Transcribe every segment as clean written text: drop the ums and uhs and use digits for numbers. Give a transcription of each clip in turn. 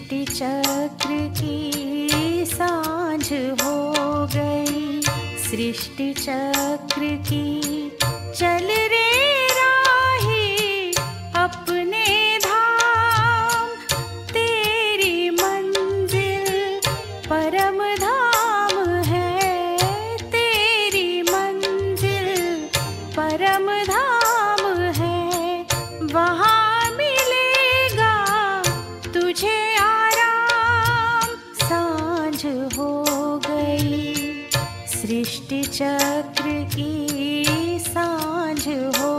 सृष्टि चक्र की सांझ हो गई, सृष्टि चक्र की चल रे राही अपने धाम, तेरी मंजिल परम धाम है, तेरी मंजिल परम धाम है, वहाँ मिलेगा तुझे आराम। सांझ हो गई, सृष्टि चक्र की सांझ हो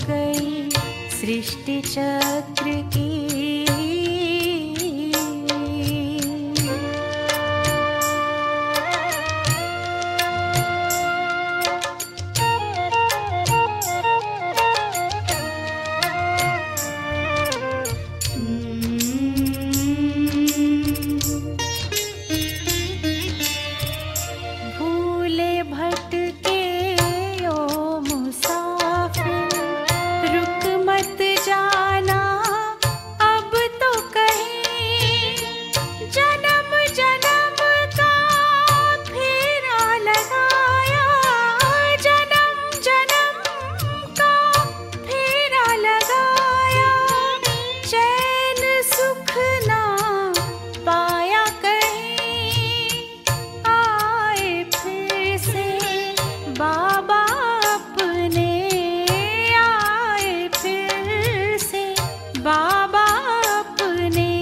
गई, सृष्टि चक्र की। भूले भटके ओ मुसाफिर, रुक मत जाना अब तो कहीं, जन्म जन्म का फेरा लगाया, जन्म जन्म का फेरा लगाया, चैन सुख ना पाया कहीं, आए फिर से बाबा अपने, आए फिर से बाबा अपने,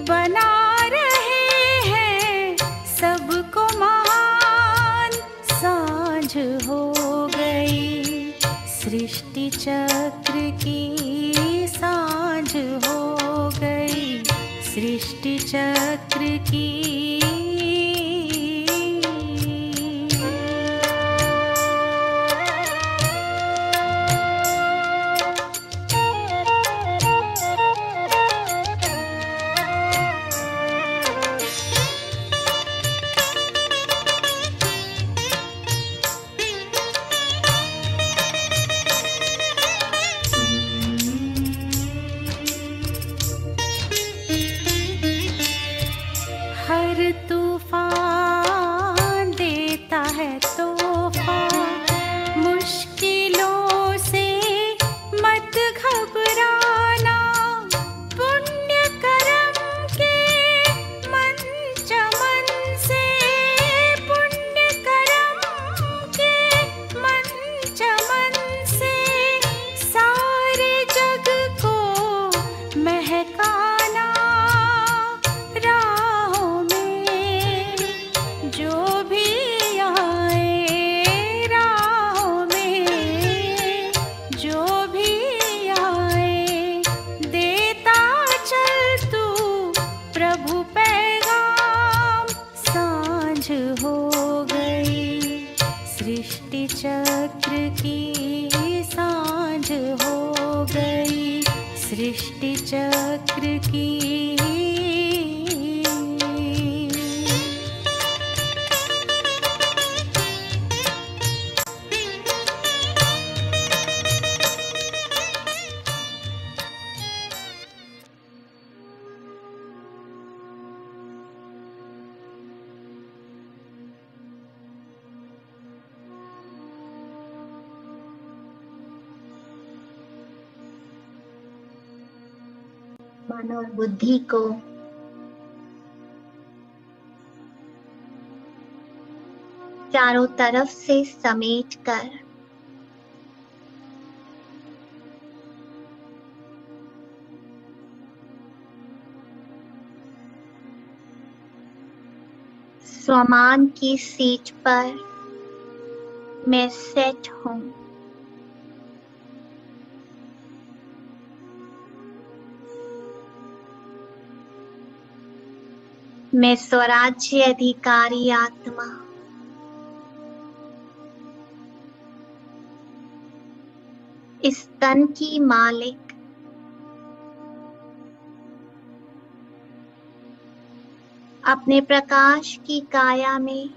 बना रहे हैं सबको महान। सांझ हो गई, सृष्टि चक्र की सांझ हो गई, सृष्टि चक्र की। हर तूफान देता है तोहफा, मुश्किलों से मत घबराना, पुण्य कर्म के मन चमन से, पुण्य कर्म के मन चमन से, सारे जग को महकाना, राहों में जो भी आए, राहों में जो भी आए, देता चल तू प्रभु पैगाम। सांझ हो गई, सृष्टि चक्र की सांझ हो गई, सृष्टि चक्र की। मन और बुद्धि को चारों तरफ से समेट कर स्वमान की सीट पर मैं सेट हूं। मैं स्वराज्य अधिकारी आत्मा, इस तन की मालिक, अपने प्रकाश की काया में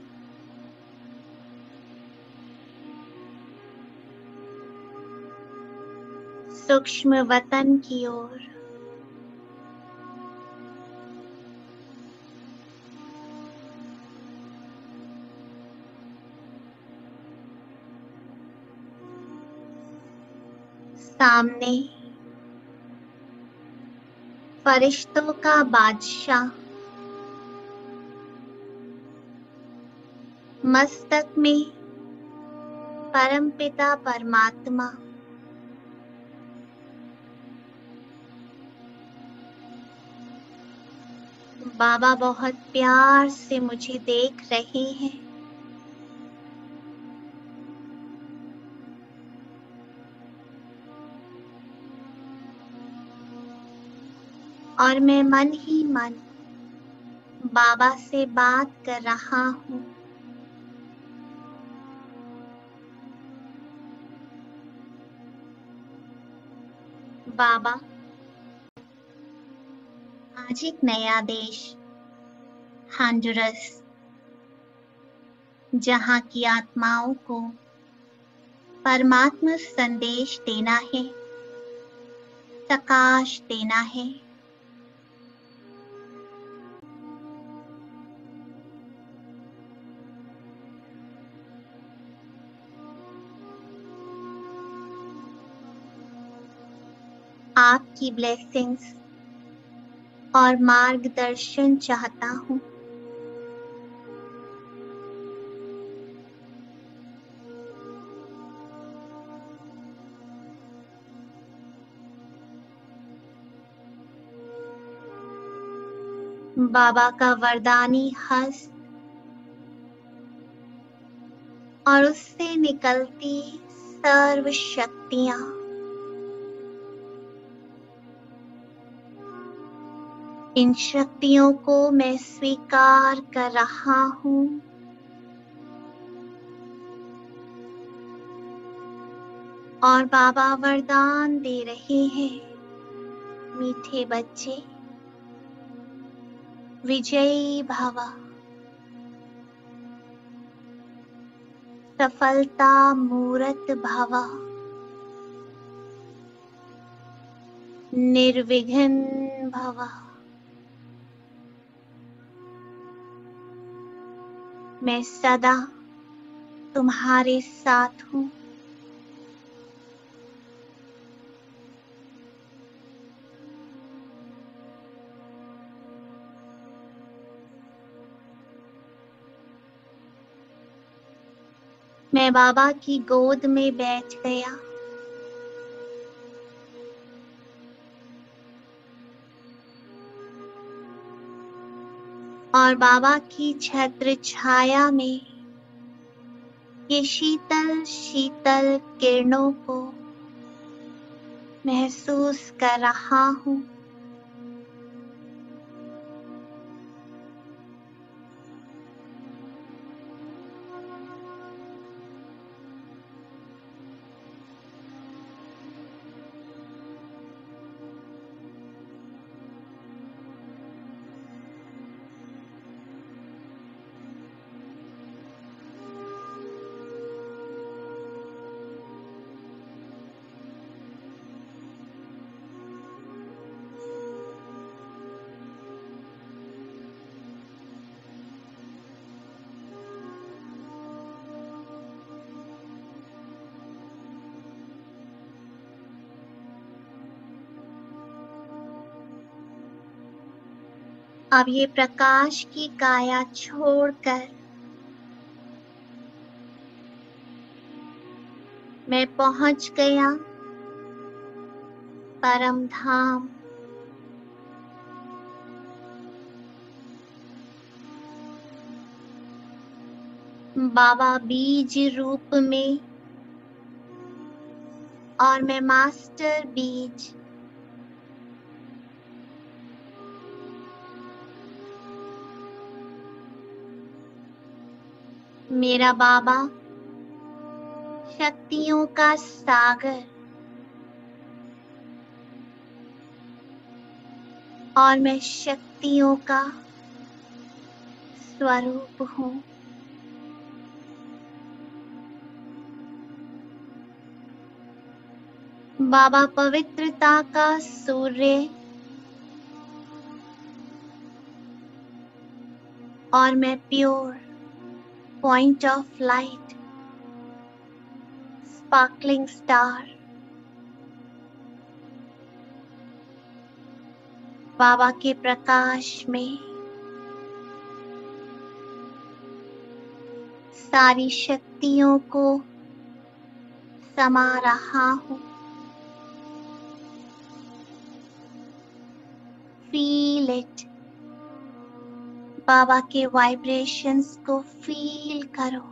सूक्ष्म वतन की ओर सामने फरिश्तों का बादशाह मस्तक में परमपिता परमात्मा बाबा बहुत प्यार से मुझे देख रहे हैं। और मैं मन ही मन बाबा से बात कर रहा हूँ। बाबा, आज एक नया देश हॉन्डुरस, जहाँ की आत्माओं को परमात्मा संदेश देना है, प्रकाश देना है। आपकी ब्लेसिंग्स और मार्गदर्शन चाहता हूँ। बाबा का वरदानी हस्त और उससे निकलती सर्व शक्तियाँ इन शक्तियों को मैं स्वीकार कर रहा हूँ। और बाबा वरदान दे रहे हैं, मीठे बच्चे, विजयी भव, सफलता मूरत भव, निर्विघ्न भव। मैं सदा तुम्हारे साथ हूँ। मैं बाबा की गोद में बैठ गया। और बाबा की छत्र छाया में ये शीतल शीतल किरणों को महसूस कर रहा हूँ। अब ये प्रकाश की काया छोड़कर मैं पहुंच गया परम धाम। बाबा बीज रूप में और मैं मास्टर बीज। मेरा बाबा शक्तियों का सागर और मैं शक्तियों का स्वरूप हूँ। बाबा पवित्रता का सूर्य और मैं pure point of light, sparkling star. बाबा के प्रकाश में सारी शक्तियों को समा रहा हूँ। Feel it. बाबा के वाइब्रेशंस को फील करो।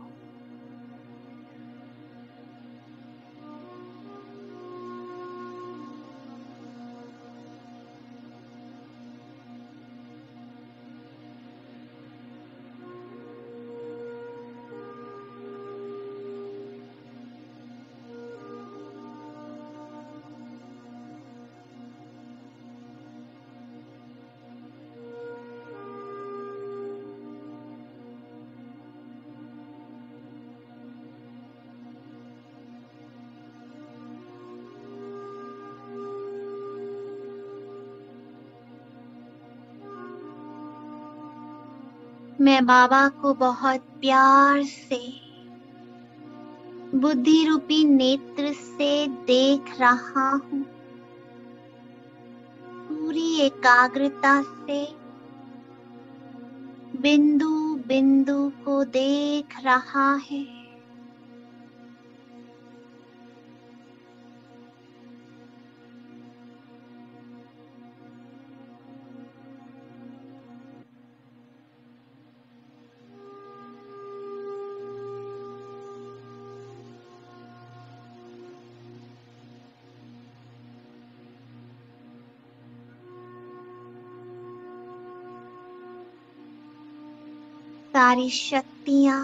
मैं बाबा को बहुत प्यार से बुद्धि रूपी नेत्र से देख रहा हूँ। पूरी एकाग्रता से बिंदु बिंदु को देख रहा है। सारी शक्तियां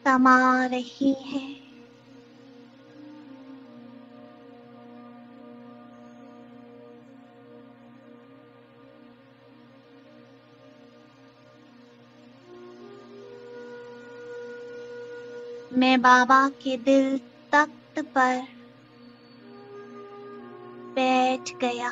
समा रही हैं। मैं बाबा के दिल तख्त पर बैठ गया।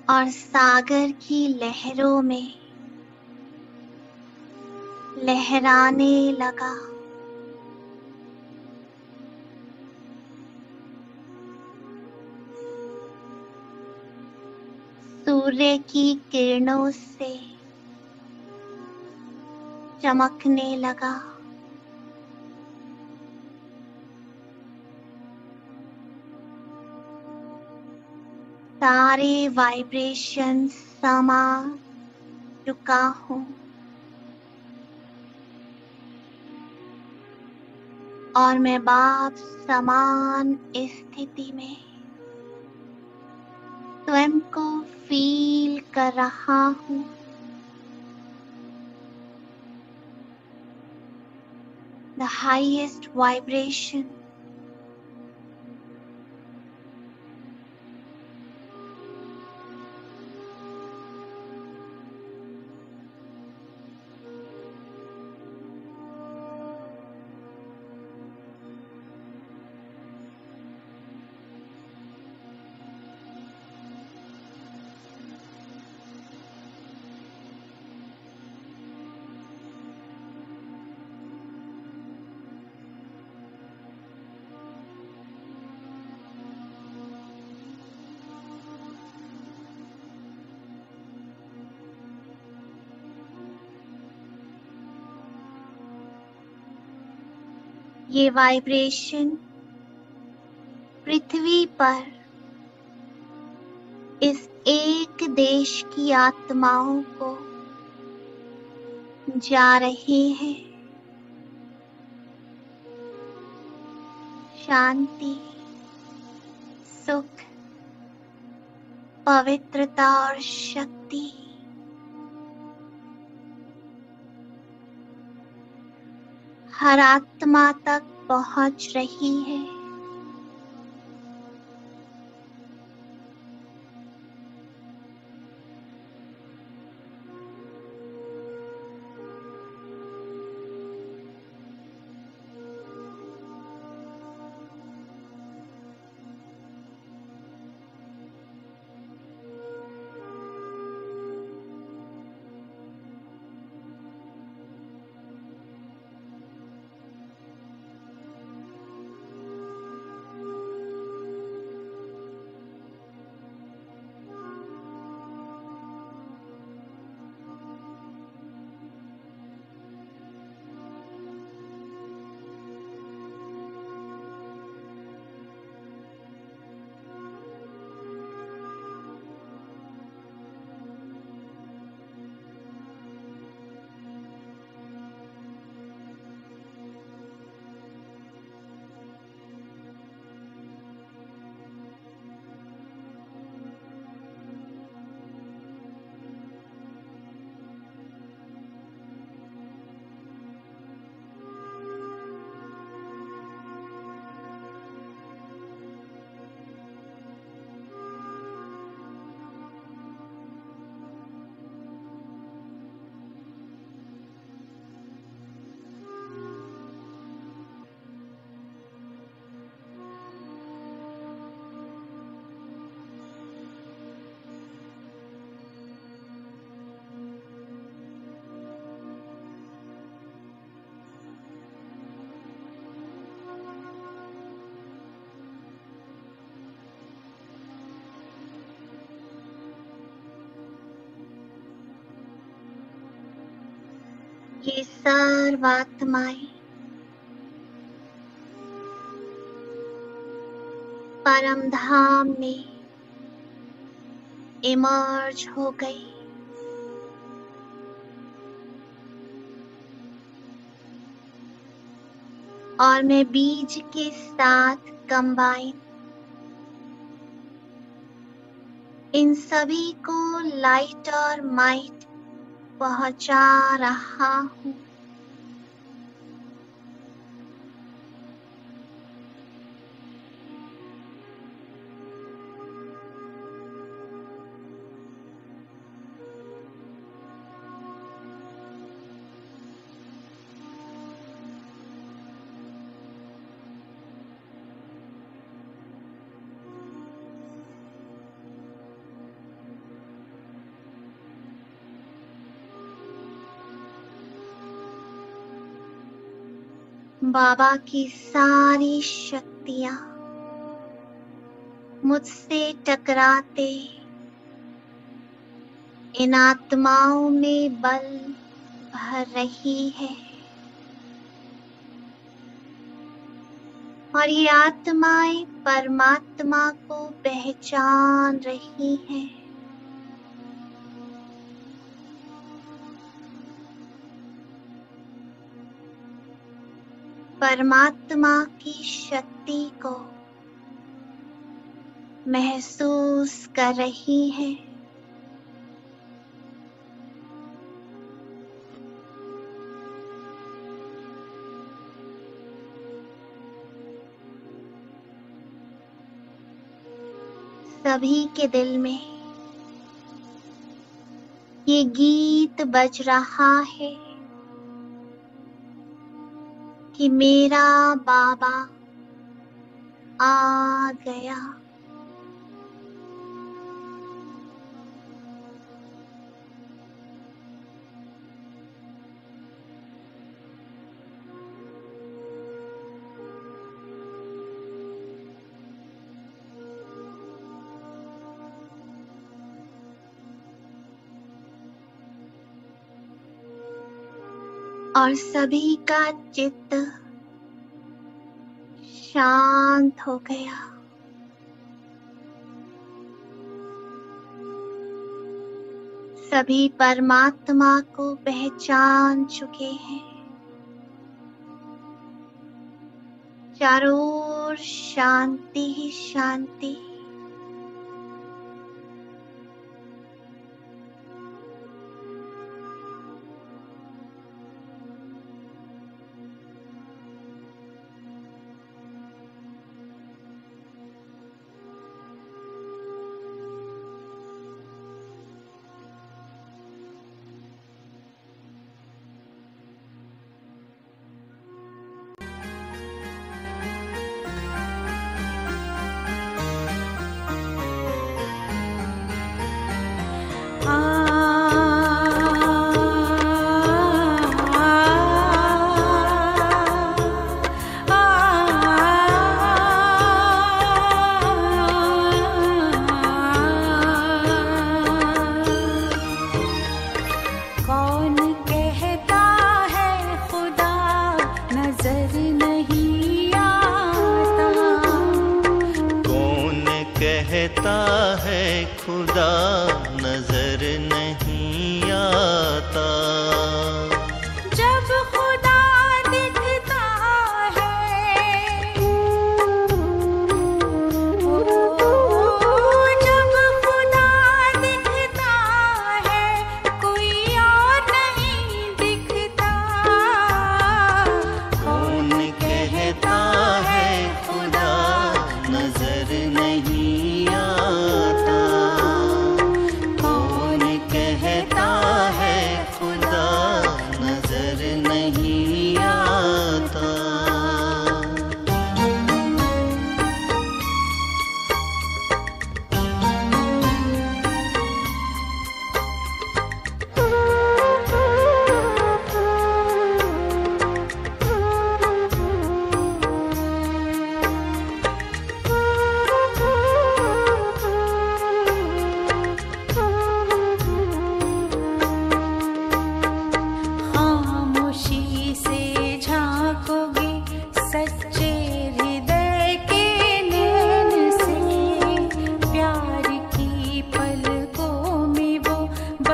और सागर की लहरों में लहराने लगा। सूर्य की किरणों से चमकने लगा। सारे वाइब्रेशन समा चुका हूँ और मैं बाप समान स्थिति में स्वयं को फील कर रहा हूँ। The highest vibration. ये वाइब्रेशन पृथ्वी पर इस एक देश की आत्माओं को जा रहे हैं। शांति, सुख, पवित्रता और शक्ति हर आत्मा तक पहुंच रही है। ये सर्वात्माएं परम धाम में इमर्ज हो गई और मैं बीज के साथ कंबाइन इन सभी को लाइट और माइट पहुंचा रहा हूँ। बाबा की सारी शक्तियां मुझसे टकराते इन आत्माओं में बल भर रही है और ये आत्माएं परमात्मा को पहचान रही हैं। परमात्मा की शक्ति को महसूस कर रही हैं। सभी के दिल में ये गीत बज रहा है कि मेरा बाबा आ गया। और सभी का चित्त शांत हो गया। सभी परमात्मा को पहचान चुके हैं। चारों ओर शांति ही शांति।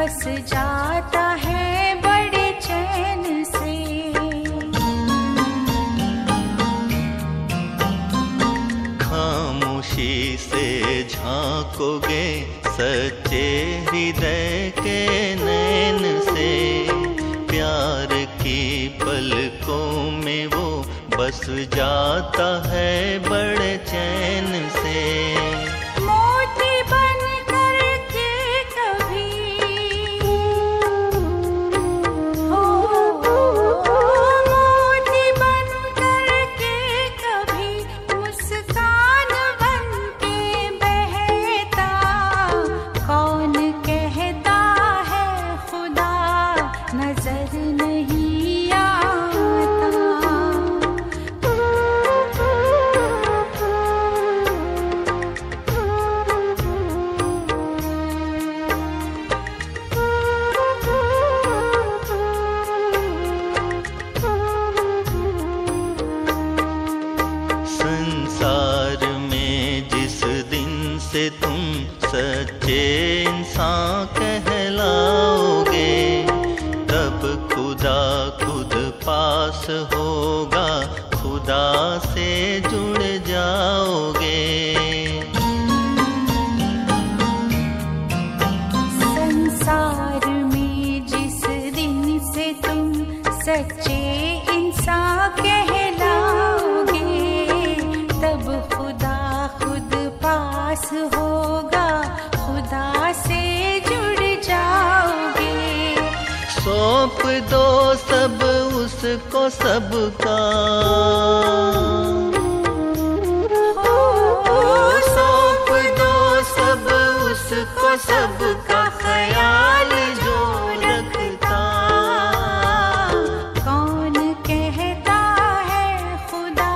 बस जाता है बड़े चैन से। खामोशी से झांकोगे सच्चे हृदय के नैन से, प्यार की पलकों में वो बस जाता है बड़े चैन से। मोती बन करके कभी मोती बन करके कभी मुस्कान बन के बहता, कौन कहता है खुदा नजर नहीं आता। संसार में जिस दिन से तुम सच्चे इंसान कहलाओगे, तब खुदा खुद पास होगा, खुदा से जुड़ जाओगे। संसार में जिस दिन से तुम सच्चे इंसान कहलाओगे, तब खुदा खुद पास होगा, खुदा से जुड़ जाओगे। सौंप दो सब उसको सबका, सौंप दो सब उसको सबका, ख्याल जो रखता। कौन कहता है खुदा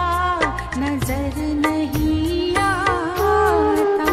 नजर नहीं आता।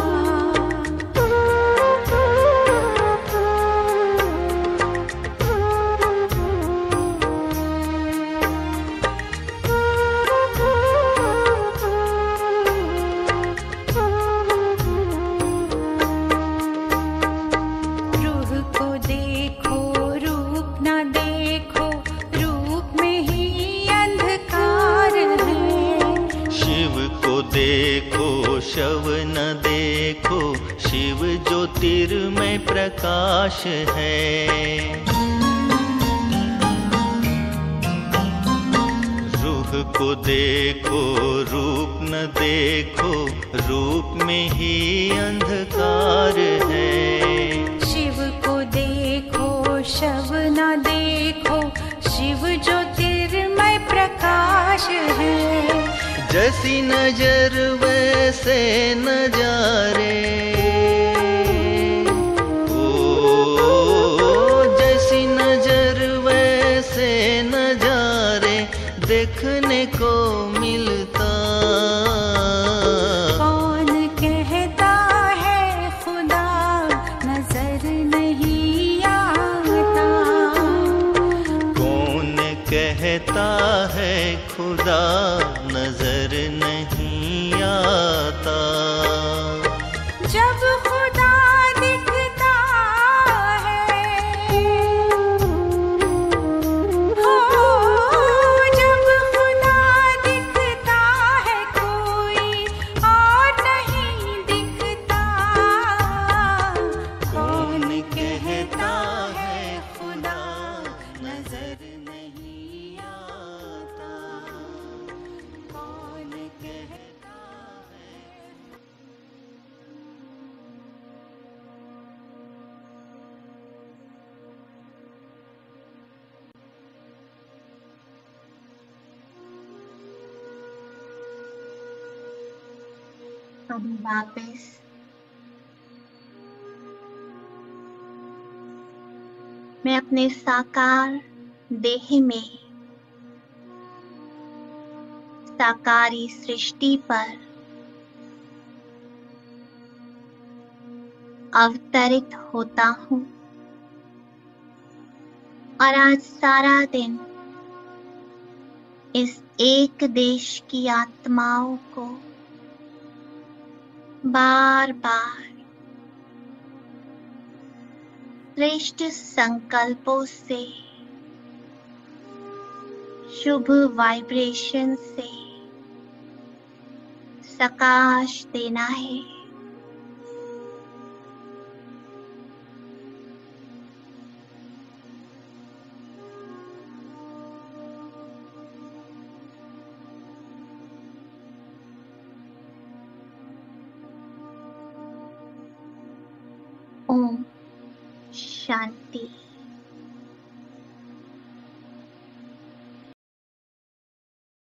रूह को देखो रूप ना देखो, रूप में ही अंधकार है। शिव को देखो शव न देखो, शिव ज्योतिर्मय प्रकाश है। रूह को देखो रूप न देखो, रूप में ही अंधकार है। शिव को देखो शव ना देखो, शिव ज्योतिर्मय प्रकाश है। जैसी नजर वैसे नजारे, जैसी नजर वैसे नजारे देखने को मिलता। कौन कहता है खुदा नजर नहीं आता। कौन कहता है खुदा नजर नहीं आता। जब खुदा दिखता है, जब खुदा दिखता है कोई और नहीं दिखता। कौन कहता है खुदा नजर नहीं आता। कौन कहता है। हम वापस मैं अपने साकार देह में साकारी सृष्टि पर अवतरित होता हूँ और आज सारा दिन इस एक देश की आत्माओं को बार बार श्रेष्ठ संकल्पों से, शुभ वाइब्रेशन से सकाश देना है। ओम शांति।